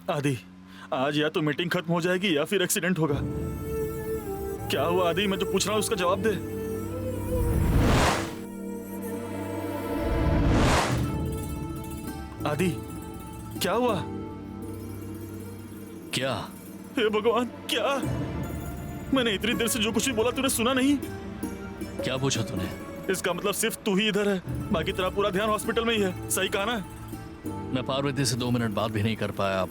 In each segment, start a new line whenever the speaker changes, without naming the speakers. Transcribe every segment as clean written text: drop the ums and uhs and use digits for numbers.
आदि, आज या तो मीटिंग खत्म हो जाएगी या फिर एक्सीडेंट होगा। क्या हुआ आदि? मैं जो पूछ रहा हूँ उसका जवाब दे। आदि, क्या हुआ?
क्या?
हे भगवान, क्या? मैंने इतनी देर से जो कुछ भी बोला तूने सुना नहीं?
क्या पूछा तूने?
इसका मतलब सिर्फ तू ही इधर है, बाकी तेरा पूरा ध्यान हॉस्पिटल में ही है, सही कहा ना?
मैं पार्वती से 2 मिनट बात भी नहीं कर पाया।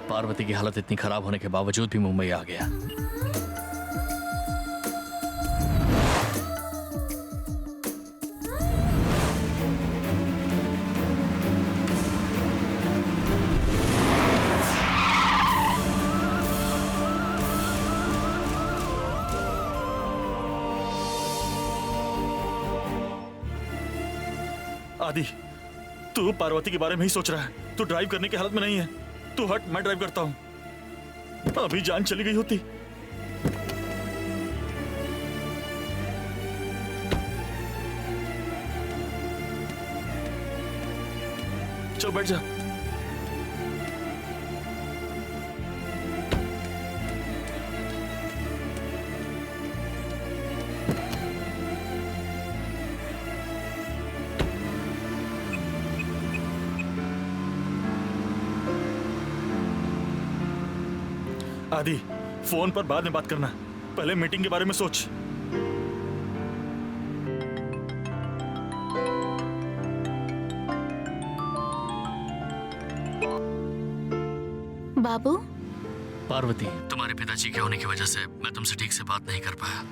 पार्वती की हालत इतनी खराब होने के बावजूद भी मुंबई आ गया।
आदि, तू पार्वती के बारे में ही सोच रहा है। तू ड्राइव करने की हालत में नहीं है। तू हट, मैं ड्राइव करता हूं। अभी जान चली गई होती। चल बैठ जा। आदि, फोन पर बाद में बात करना, पहले मीटिंग के बारे में सोच।
बाबू,
पार्वती, तुम्हारे पिताजी के होने की वजह से मैं तुमसे ठीक से बात नहीं कर पाया।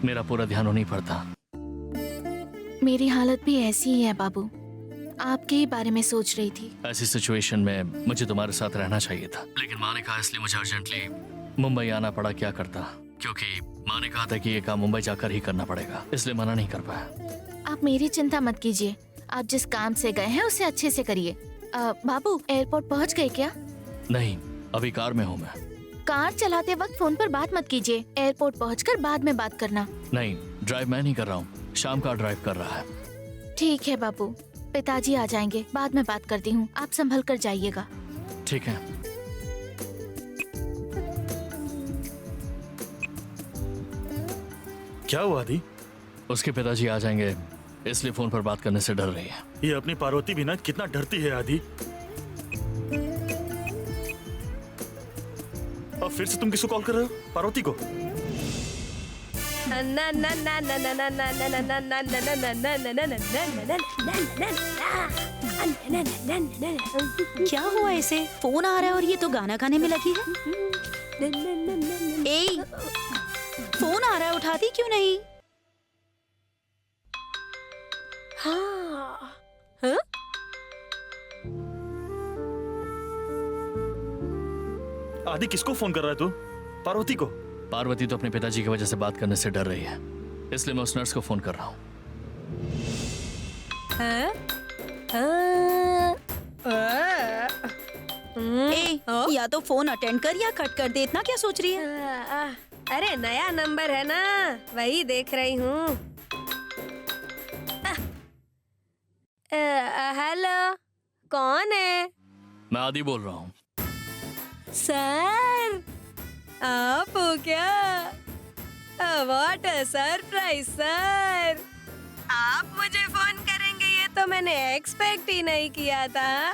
मेरा पूरा ध्यान उन्हीं पर था।
मेरी हालत भी ऐसी ही है बाबू, आपके ही बारे में सोच रही थी।
ऐसी सिचुएशन में मुझे तुम्हारे साथ रहना चाहिए था, लेकिन माँ ने कहा इसलिए मुझे अर्जेंटली मुंबई आना पड़ा। क्या करता, क्योंकि माँ ने कहा था कि ये काम मुंबई जाकर ही करना पड़ेगा, इसलिए मना नहीं कर पाया।
आप मेरी चिंता मत कीजिए, आप जिस काम से गए हैं उसे अच्छे से करिए। बाबू, एयरपोर्ट पहुंच गए क्या?
नहीं, अभी कार में हूँ मैं।
कार चलाते वक्त फोन पर बात मत कीजिए, एयरपोर्ट पहुंचकर बाद में बात करना।
नहीं, ड्राइव मैं नहीं कर रहा हूँ, शाम का ड्राइव कर रहा है।
ठीक है बाबू, पिताजी आ जाएंगे, बाद में बात करती हूँ, आप संभल कर जाइएगा।
ठीक है।
क्या हुआ आदि?
उसके पिताजी आ जाएंगे, इसलिए फोन पर बात करने से डर रही है।
ये अपनी पार्वती भी ना कितना डरती है आदि। और फिर से तुम किसको कॉल कर रहे हो? पार्वती को?
क्या हुआ इसे? फोन आ रहा है और ये तो गाना गाने में लगी है। ए, फोन आ रहा है, उठाती क्यों नहीं?
हाँ।
आदि, किसको फोन कर रहा है तू? पार्वती को?
पार्वती तो अपने पिताजी की वजह से बात करने से डर रही है, इसलिए मैं उस नर्स को फोन कर रहा हूँ।
ए, या तो फोन अटेंड कर या कट कर दे, इतना क्या सोच रही है?
अरे नया नंबर है ना, वही देख रही हूँ। हेलो, कौन है?
मैं आदि बोल रहा हूँ।
सर, आप हो क्या? What a surprise sir! आप मुझे फोन करेंगे ये तो मैंने एक्सपेक्ट ही नहीं किया था।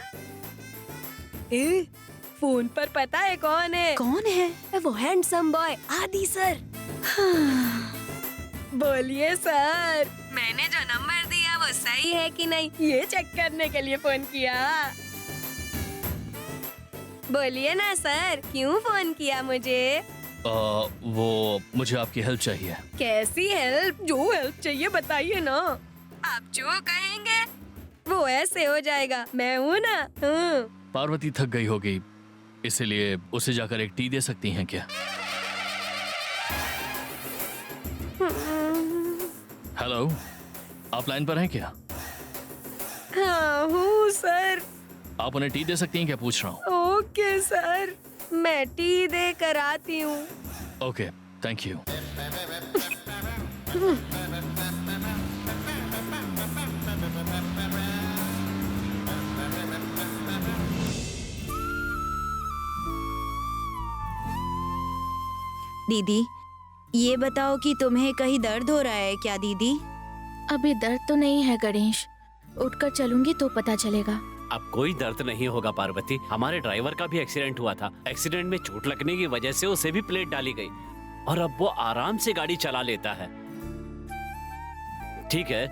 फोन पर पता है कौन है?
कौन है?
वो हैंडसम बॉय आदि सर। बोलिए सर, मैंने जो नंबर दिया वो सही है कि नहीं ये चेक करने के लिए फोन किया। बोलिए ना सर, क्यों फोन किया मुझे?
वो मुझे आपकी हेल्प चाहिए।
कैसी हेल्प? जो हेल्प चाहिए बताइए ना। आप जो कहेंगे वो ऐसे हो जाएगा, मैं हूँ ना।
पार्वती थक गई होगी, इसलिए उसे जाकर एक टी दे सकती हैं क्या? हेलो, आप लाइन पर हैं क्या?
हाँ हूँ सर।
आप उन्हें टी दे सकती हैं क्या, पूछ रहा हूँ।
ओके सर, मैं टी दे कर आती हूँ।
Okay, thank you.
दीदी, ये बताओ कि तुम्हें कहीं दर्द हो रहा है क्या दीदी?
अभी दर्द तो नहीं है गणेश, उठकर चलूंगी तो पता चलेगा।
अब कोई दर्द नहीं होगा पार्वती। हमारे ड्राइवर का भी एक्सीडेंट हुआ था। एक्सीडेंट में चोट लगने की वजह से उसे भी प्लेट डाली गई और अब वो आराम से गाड़ी चला लेता है। ठीक है,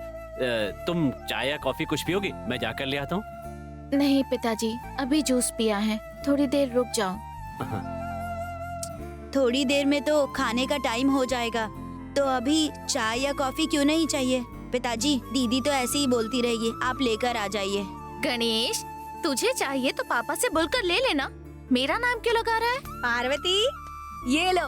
तुम चाय या कॉफी कुछ पियोगी? मैं जाकर ले आता हूँ।
नहीं पिताजी, अभी जूस पिया है, थोड़ी देर रुक जाओ।
थोड़ी देर में तो खाने का टाइम हो जाएगा, तो अभी चाय या कॉफी क्यों नहीं चाहिए? पिताजी, दीदी तो ऐसे ही बोलती रहेगी, आप लेकर आ जाइए।
गणेश, तुझे चाहिए तो पापा से बोलकर ले लेना, मेरा नाम क्यों लगा रहा है?
पार्वती, ये लो।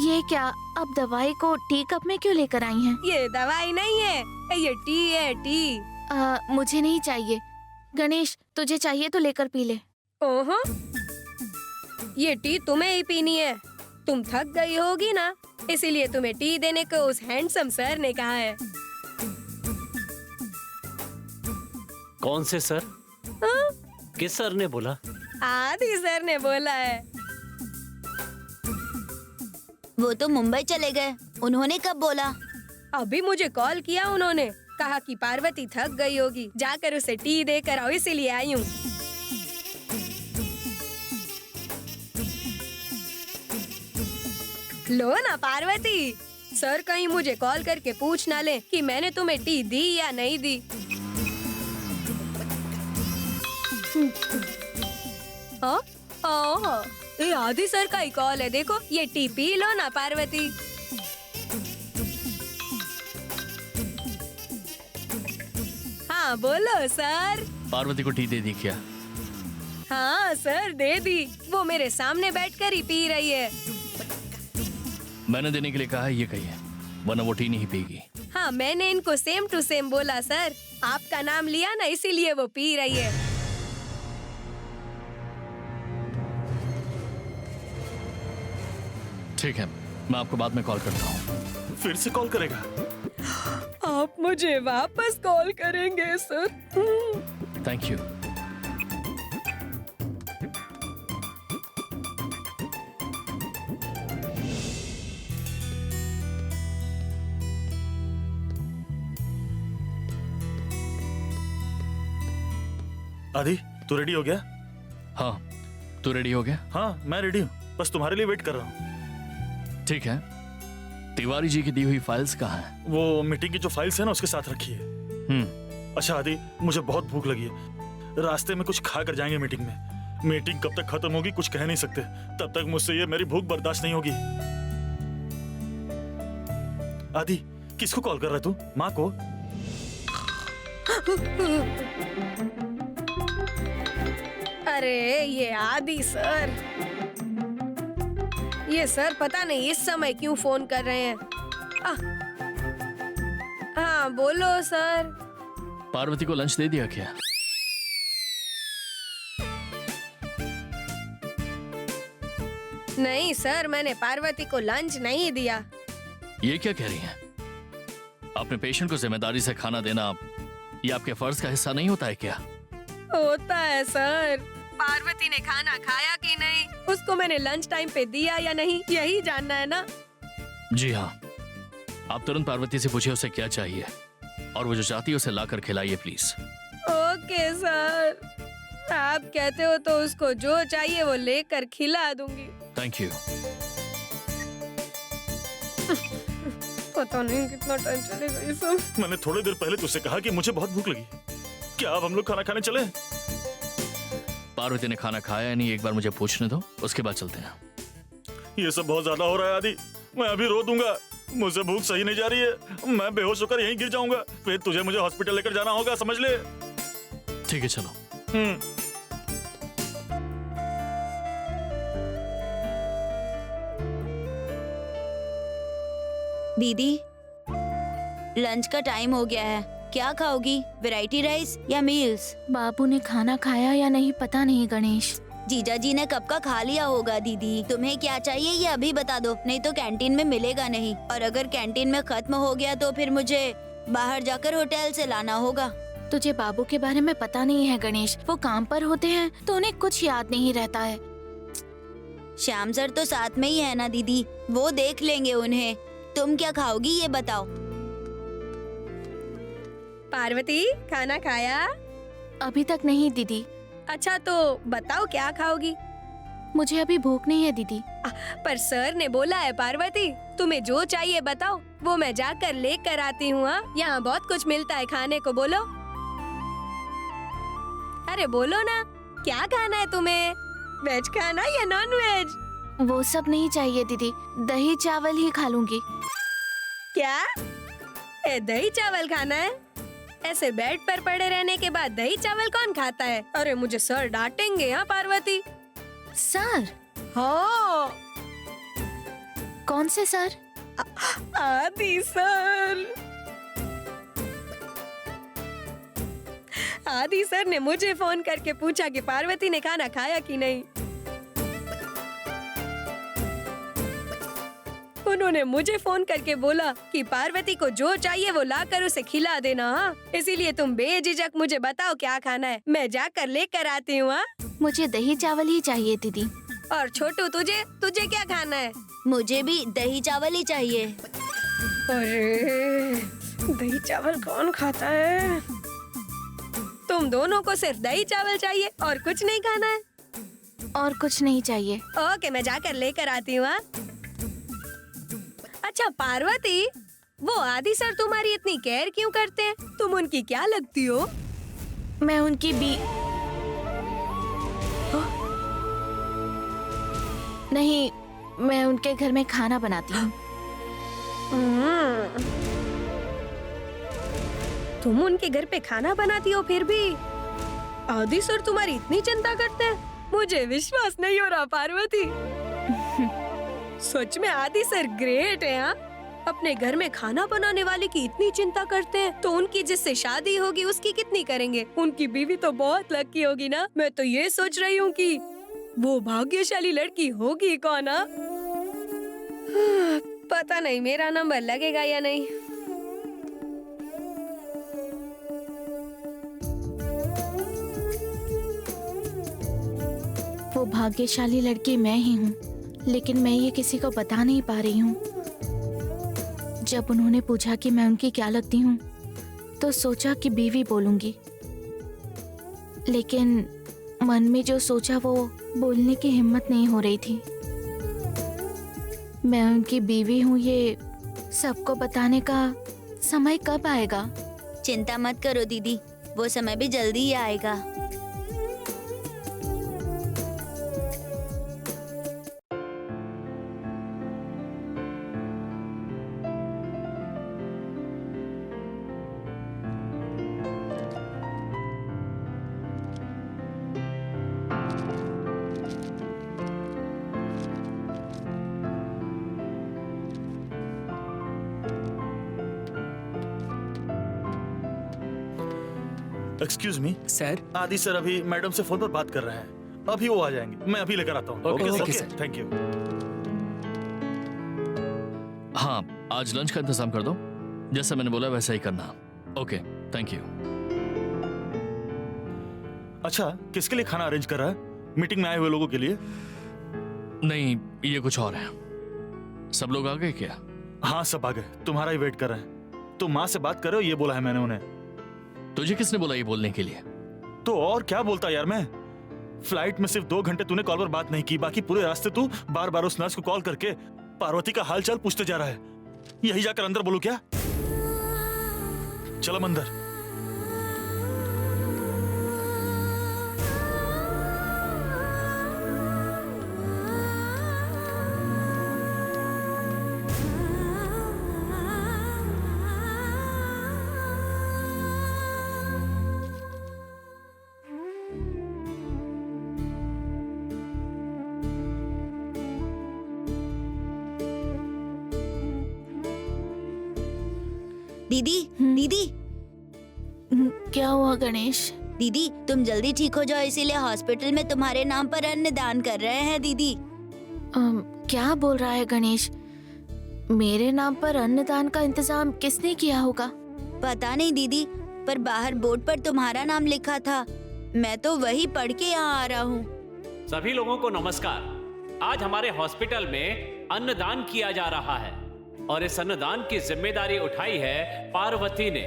ये क्या, अब दवाई को टी कप में क्यों लेकर आई हैं?
ये दवाई नहीं है, ये टी है, टी।
मुझे नहीं चाहिए। गणेश, तुझे चाहिए तो लेकर पी ले।
ओहो, ये टी तुम्हें ही पीनी है। तुम थक गई होगी ना, इसीलिए तुम्हें टी देने को उस हैंडसम सर ने कहा है।
कौन से सर?
हाँ?
किस सर ने बोला?
आदि सर ने बोला है।
वो तो मुंबई चले गए, उन्होंने कब बोला?
अभी मुझे कॉल किया उन्होंने, कहा कि पार्वती थक गई होगी, जाकर उसे टी देकर आओ, इसीलिए आई हूँ। लो ना पार्वती, सर कहीं मुझे कॉल करके पूछ ना ले कि मैंने तुम्हें टी दी या नहीं दी। हाँ? ओह, ये आदि सर का ही कॉल है, देखो। ये टी पी लो ना पार्वती। हाँ बोलो सर।
पार्वती को टी दे दी क्या?
हाँ सर, दे दी। वो मेरे सामने बैठकर ही पी रही है।
मैंने देने के लिए कहा है, ये कहिए, वरना वो टी नहीं पीगी।
हाँ, मैंने इनको सेम टू सेम बोला सर। आपका नाम लिया ना, इसीलिए वो पी रही है।
ठीक है, मैं आपको बाद में कॉल करता हूँ।
फिर से कॉल करेगा?
आप मुझे वापस कॉल करेंगे सर?
Thank you.
आदि, तू रेडी हो गया?
हाँ, तू रेडी हो गया?
हाँ, मैं रेडी हूँ, बस तुम्हारे लिए वेट कर रहा हूँ।
ठीक है, तिवारी जी की दी हुई फाइल्स कहाँ हैं?
वो मीटिंग की जो फाइल्स है ना, उसके साथ रखी है। अच्छा आदि, मुझे बहुत भूख लगी है, रास्ते में कुछ खा कर जाएंगे मीटिंग में। मीटिंग कब तक खत्म होगी कुछ कह नहीं सकते, तब तक मुझसे ये मेरी भूख बर्दाश्त नहीं होगी। आदि, किसको कॉल कर रहा है तू? माँ को?
अरे ये आदि सर, ये सर पता नहीं इस समय क्यों फोन कर रहे हैं। हाँ बोलो सर।
पार्वती को लंच दे दिया क्या?
नहीं सर, मैंने पार्वती को लंच नहीं दिया।
ये क्या कह रही हैं? अपने पेशेंट को जिम्मेदारी से खाना देना ये आपके फर्ज का हिस्सा नहीं होता है क्या?
होता है सर। पार्वती ने खाना खाया कि नहीं, उसको मैंने लंच टाइम पे दिया या नहीं, यही जानना है ना?
जी हाँ, आप तुरंत पार्वती से पूछिए उसे क्या चाहिए और वो जो चाहती है उसे लाकर खिलाइए प्लीज।
ओके सर, आप कहते हो तो उसको जो चाहिए वो लेकर खिला दूंगी।
Thank you.
पता नहीं कितना टाइम चलेगा ये सब।
मैंने थोड़ी देर पहले तुझसे कहा कि मुझे बहुत भूख लगी। क्या अब हम लोग खाना खाने चले?
पार्वती ने खाना खाया या नहीं, एक बार मुझे पूछने दो, उसके बाद चलते हैं।
ये सब बहुत ज्यादा हो रहा है आदि, मैं अभी रो दूंगा। मुझे भूख सही नहीं जा रही है, मैं बेहोश होकर यहीं गिर जाऊंगा, फिर तुझे मुझे हॉस्पिटल लेकर जाना होगा, समझ ले।
ठीक है चलो।
दीदी, लंच का टाइम हो गया है, क्या खाओगी? वैरायटी राइस या मील्स?
बाबू ने खाना खाया या नहीं पता नहीं गणेश।
जीजा जी ने कब का खा लिया होगा दीदी। तुम्हें क्या चाहिए ये अभी बता दो, नहीं तो कैंटीन में मिलेगा नहीं, और अगर कैंटीन में खत्म हो गया तो फिर मुझे बाहर जाकर होटल से लाना होगा।
तुझे बाबू के बारे में पता नहीं है गणेश, वो काम पर होते हैं तो उन्हें कुछ याद नहीं रहता है।
श्याम सर तो साथ में ही है ना दीदी, वो देख लेंगे उन्हें। तुम क्या खाओगी ये बताओ।
पार्वती, खाना खाया?
अभी तक नहीं दीदी,
अच्छा तो बताओ क्या खाओगी?
मुझे अभी भूख नहीं है दीदी।
पर सर ने बोला है पार्वती, तुम्हें जो चाहिए बताओ, वो मैं जाकर लेकर आती हूँ। यहाँ बहुत कुछ मिलता है खाने को, बोलो। अरे बोलो ना, क्या खाना है तुम्हें? वेज खाना या नॉन वेज?
वो सब नहीं चाहिए दीदी, दही चावल ही खा लूंगी।
क्या? दही चावल खाना है? ऐसे बेड पर पड़े रहने के बाद दही चावल कौन खाता है? अरे मुझे सर डांटेंगे। हाँ पार्वती।
सर?
हाँ।
कौन से सर?
आदि सर। आदि सर ने मुझे फोन करके पूछा कि पार्वती ने खाना खाया कि नहीं। उन्होंने मुझे फोन करके बोला कि पार्वती को जो चाहिए वो लाकर उसे खिला देना। हाँ, इसीलिए तुम बेझिझक मुझे बताओ क्या खाना है, मैं जाकर लेकर आती हूँ। हाँ,
मुझे दही चावल ही चाहिए दीदी।
और छोटू तुझे क्या खाना है?
मुझे भी दही चावल ही चाहिए।
अरे दही चावल कौन खाता है? तुम दोनों को सिर्फ दही चावल चाहिए और कुछ नहीं खाना है?
और कुछ नहीं चाहिए।
ओके, मैं जाकर लेकर आती हूँ। अच्छा पार्वती, वो आदि सर तुम्हारी इतनी केयर क्यों करते हैं? तुम उनकी क्या लगती हो?
मैं उनकी नहीं, मैं उनके घर में खाना बनाती हूँ।
तुम उनके घर पे खाना बनाती हो, फिर भी आदि सर तुम्हारी इतनी चिंता करते हैं? मुझे विश्वास नहीं हो रहा पार्वती। सच में आदि सर ग्रेट है। हाँ, अपने घर में खाना बनाने वाले की इतनी चिंता करते हैं, तो उनकी जिससे शादी होगी उसकी कितनी करेंगे? उनकी बीवी तो बहुत लकी होगी ना। मैं तो ये सोच रही हूँ कि वो भाग्यशाली लड़की होगी कौन? हाँ? पता नहीं मेरा नंबर लगेगा या नहीं।
वो भाग्यशाली लड़की मैं ही हूँ, लेकिन मैं ये किसी को बता नहीं पा रही हूँ। जब उन्होंने पूछा कि मैं उनकी क्या लगती हूँ, तो सोचा कि बीवी बोलूंगी, लेकिन मन में जो सोचा वो बोलने की हिम्मत नहीं हो रही थी। मैं उनकी बीवी हूँ, ये सबको बताने का समय कब आएगा?
चिंता मत करो दीदी, वो समय भी जल्दी ही आएगा।
Excuse me
sir.
आदि सर अभी मैडम से फोन पर बात कर रहे हैं, अभी वो आ जाएंगे। मैं अभी लेकर आता हूँ।
Okay,
sir, thank you.
हाँ, आज लंच का इंतजाम कर दो, जैसा मैंने बोला वैसा ही करना। Okay, thank you.
अच्छा, किसके लिए खाना अरेंज कर रहा है? मीटिंग में आए हुए लोगों के लिए?
नहीं, ये कुछ और है। सब लोग आ गए क्या?
हाँ, सब आ गए, तुम्हारा ही वेट कर रहे हैं। तुम माँ से बात करो, ये बोला है मैंने उन्हें।
तुझे किसने बोला ये बोलने के लिए?
तो और क्या बोलता यार मैं? फ्लाइट में सिर्फ 2 घंटे तूने कॉल पर बात नहीं की, बाकी पूरे रास्ते तू बार बार उस नर्स को कॉल करके पार्वती का हालचाल पूछते जा रहा है। यही जाकर अंदर बोलूं क्या? चलो अंदर।
दीदी दीदी
क्या हुआ गणेश?
दीदी, तुम जल्दी ठीक हो जाओ, इसीलिए हॉस्पिटल में तुम्हारे नाम पर अन्नदान कर रहे हैं दीदी।
क्या बोल रहा है गणेश? मेरे नाम पर अन्नदान का इंतजाम किसने किया होगा?
पता नहीं दीदी, पर बाहर बोर्ड पर तुम्हारा नाम लिखा था। मैं तो वही पढ़ के यहाँ आ रहा हूँ।
सभी लोगों को नमस्कार। आज हमारे हॉस्पिटल में अन्नदान किया जा रहा है और इस अन्नदान की जिम्मेदारी उठाई है पार्वती ने।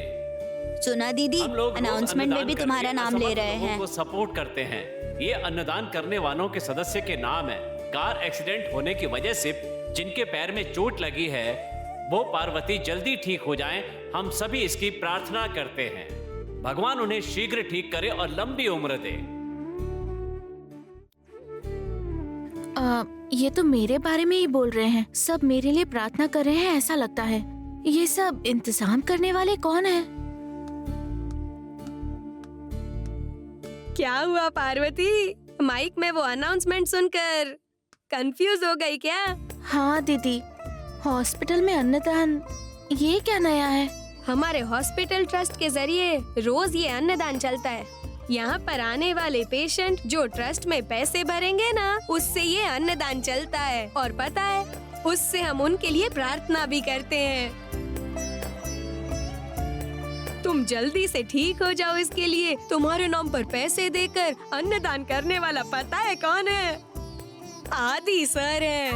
सुना दीदी,
हम लोग रोज
अनाउंसमेंट में
अन्नदान
भी
करके
तुम्हारा नाम ले
असमर्थ
रहे
लोगों
हैं।
को सपोर्ट करते हैं। ये अन्नदान करने वालों के सदस्य के नाम है। कार एक्सीडेंट होने की वजह से जिनके पैर में चोट लगी है वो पार्वती जल्दी ठीक हो जाएं, हम सभी इसकी प्रार्थना करते हैं। भगवान उन्हें शीघ्र ठीक करे और लंबी उम्र दे।
ये तो मेरे बारे में ही बोल रहे हैं। सब मेरे लिए प्रार्थना कर रहे हैं ऐसा लगता है। ये सब इंतजाम करने वाले कौन है?
क्या हुआ पार्वती? माइक में वो अनाउंसमेंट सुनकर कंफ्यूज हो गई क्या?
हाँ दीदी, हॉस्पिटल में अन्नदान, ये क्या नया है?
हमारे हॉस्पिटल ट्रस्ट के जरिए रोज ये अन्नदान चलता है। यहाँ पर आने वाले पेशेंट जो ट्रस्ट में पैसे भरेंगे ना, उससे ये अन्नदान चलता है। और पता है, उससे हम उनके लिए प्रार्थना भी करते हैं। तुम जल्दी से ठीक हो जाओ, इसके लिए तुम्हारे नाम पर पैसे देकर अन्नदान करने वाला पता है कौन है? आदि सर है।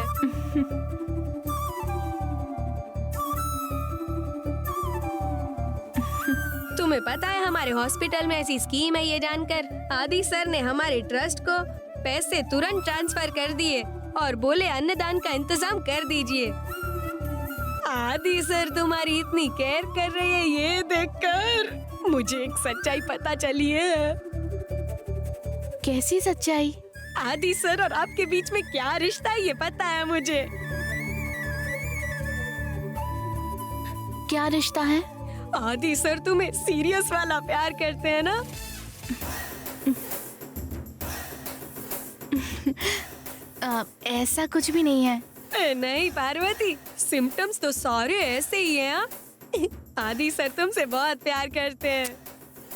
तुम्हें पता है हमारे हॉस्पिटल में ऐसी स्कीम है, ये जानकर आदि सर ने हमारे ट्रस्ट को पैसे तुरंत ट्रांसफर कर दिए और बोले अन्नदान का इंतजाम कर दीजिए। आदि सर तुम्हारी इतनी केयर कर रही है, ये देखकर मुझे एक सच्चाई पता चली है।
कैसी सच्चाई?
आदि सर और आपके बीच में क्या रिश्ता है ये पता है मुझे।
क्या रिश्ता है?
आदि सर तुम्हें सीरियस वाला प्यार करते हैं ना?
ऐसा कुछ भी नहीं है।
नहीं पार्वती, सिम्टम्स तो सारे ऐसे ही हैं। हाँ? आदि सर तुमसे बहुत प्यार करते हैं।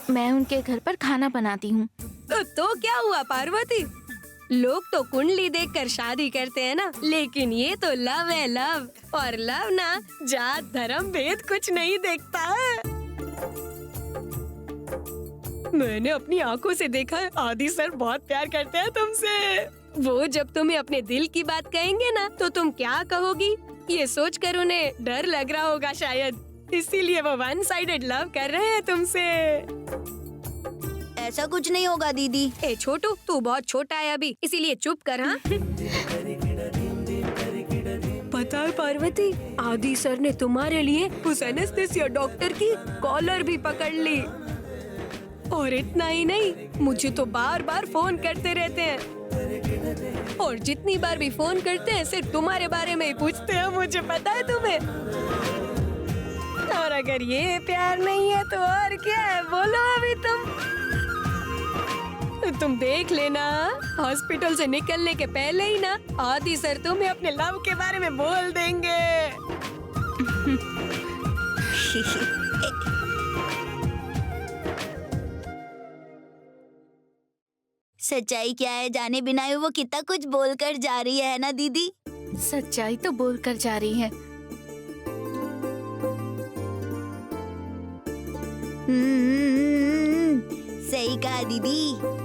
मैं उनके घर पर खाना बनाती हूँ।
तो क्या हुआ पार्वती? लोग तो कुंडली देखकर शादी करते हैं ना, लेकिन ये तो लव है, लव। और लव ना जात धर्म भेद कुछ नहीं देखता है। मैंने अपनी आंखों से देखा है, आदि सर बहुत प्यार करते हैं तुमसे। वो जब तुम्हें अपने दिल की बात कहेंगे ना, तो तुम क्या कहोगी ये सोचकर उन्हें डर लग रहा होगा शायद, इसीलिए वो वन साइडेड लव कर रहे हैं तुमसे।
ऐसा कुछ नहीं होगा दीदी।
ए छोटू, तू बहुत छोटा है अभी, इसीलिए चुप कर। हाँ? पता है पार्वती, आदि सर ने तुम्हारे लिए उस एनेस्थेसिया डॉक्टर की कॉलर भी पकड़ ली। और इतना ही नहीं, मुझे तो बार बार फोन करते रहते हैं। और जितनी बार भी फोन करते हैं सिर्फ तुम्हारे बारे में ही पूछते हैं। मुझे पता है तुम्हें। और अगर ये प्यार नहीं है तो और क्या है, बोलो अभी तुम देख लेना। हॉस्पिटल से निकलने के पहले ही ना आदि सर तुम्हें अपने लव के बारे में बोल देंगे।
सच्चाई क्या है जाने बिना ही वो कितना कुछ बोलकर जा रही है ना दीदी?
सच्चाई तो बोलकर जा रही है।
सही कहा दीदी।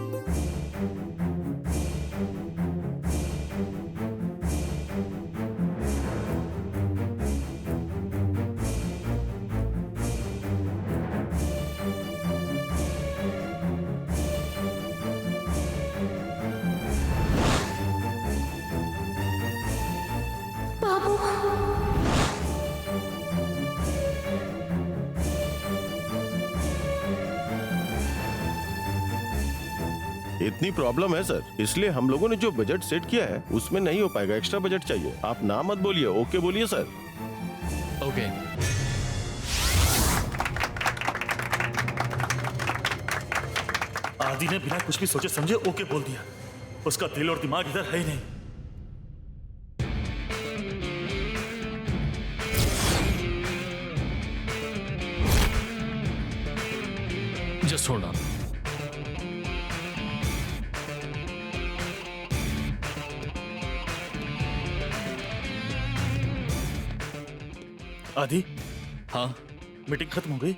बाबू,
इतनी प्रॉब्लम है सर, इसलिए हम लोगों ने जो बजट सेट किया है उसमें नहीं हो पाएगा, एक्स्ट्रा बजट चाहिए। आप ना मत बोलिए, ओके बोलिए सर।
ओके।
आदि ने बिना कुछ भी सोचे समझे ओके बोल दिया। उसका दिल और दिमाग इधर है ही नहीं।
Just hold on.
आदि,
हाँ?
मीटिंग खत्म हो गई?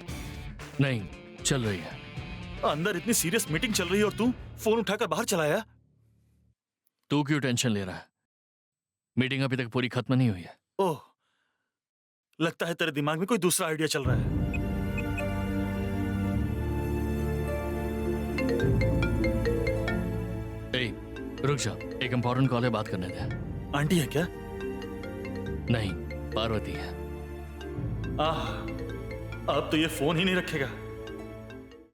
नहीं, चल रही है।
अंदर इतनी सीरियस मीटिंग चल रही है और तू फोन उठाकर बाहर चला आया?
तू क्यों टेंशन ले रहा है? मीटिंग अभी तक पूरी खत्म नहीं हुई है।
ओह, लगता है तेरे दिमाग में कोई दूसरा आइडिया चल रहा है।
ए, रुक जा, एक इम्पोर्टेंट कॉल है, बात करने दे।
आंटी है क्या?
नहीं, पार्वती है।
आह, अब तो ये फोन ही नहीं रखेगा।